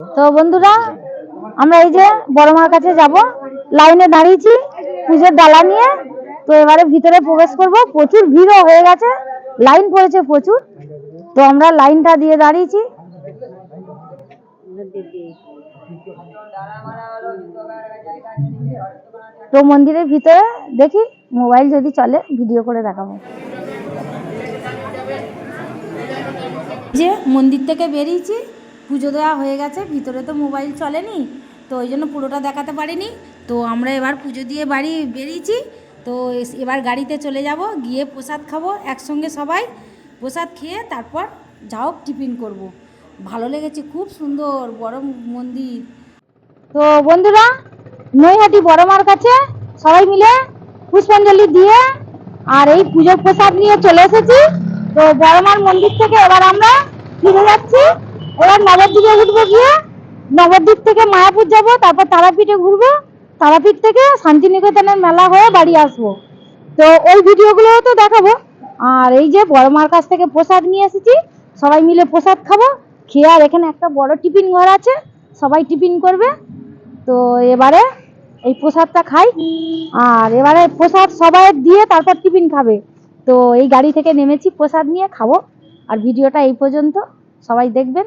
তো বন্ধুরা, আমরা এই যে বড় মার কাছে যাব, লাইনে দাঁড়িয়েছি পুজোর ডালা নিয়ে। তো এবারে ভিতরে প্রবেশ করব। প্রচুর ভিড়ও হয়ে গেছে, লাইন পড়েছে প্রচুর। তো আমরা লাইনটা দিয়ে দাঁড়িয়েছি। তো মন্দিরের ভিতরে দেখি, মোবাইল যদি চলে ভিডিও করে দেখাবো। যে মন্দির থেকে বেরিয়েছি, পুজো দেওয়া হয়ে গেছে, ভিতরে তো মোবাইল চলেনি, তো ওই জন্য পুরোটা দেখাতে পারিনি। তো আমরা এবার পুজো দিয়ে বাড়ি বেরিয়েছি। তো এবার গাড়িতে চলে যাব, গিয়ে প্রসাদ খাবো একসঙ্গে সবাই। প্রসাদ খেয়ে তারপর যাও টিফিন করব। ভালো লেগেছে, খুব সুন্দর বড় মন্দির। তো বন্ধুরা, নৈহাটি বড় মার কাছে সবাই মিলে পুষ্পাঞ্জলি দিয়ে আর এই পুজোর প্রসাদ নিয়ে চলে এসেছি। তো বড় মার মন্দির থেকে এবার আমরা ফিরে যাচ্ছি। এবার নবদ্বীপে উঠবো, গিয়ে নবদ্বীপ থেকে মায়াপুর যাব, তারপর তারাপীঠে ঘুরবো। তারাপীঠ থেকে শান্তিনিকেতনের মেলা হয়ে বাড়ি আসবো। তো ওই ভিডিওগুলো তো দেখাবো। আর এই যে বড় মার কাছ থেকে প্রসাদ নিয়ে এসেছি, সবাই মিলে প্রসাদ খাবো। খেয়ে আর এখানে একটা বড় টিফিন ঘর আছে, সবাই টিফিন করবে। তো এবারে এই প্রসাদটা খাই, আর এবারে প্রসাদ সবাই দিয়ে তারপর টিফিন খাবে। তো এই গাড়ি থেকে নেমেছি, প্রসাদ নিয়ে খাবো। আর ভিডিওটা এই পর্যন্ত, সবাই দেখবেন।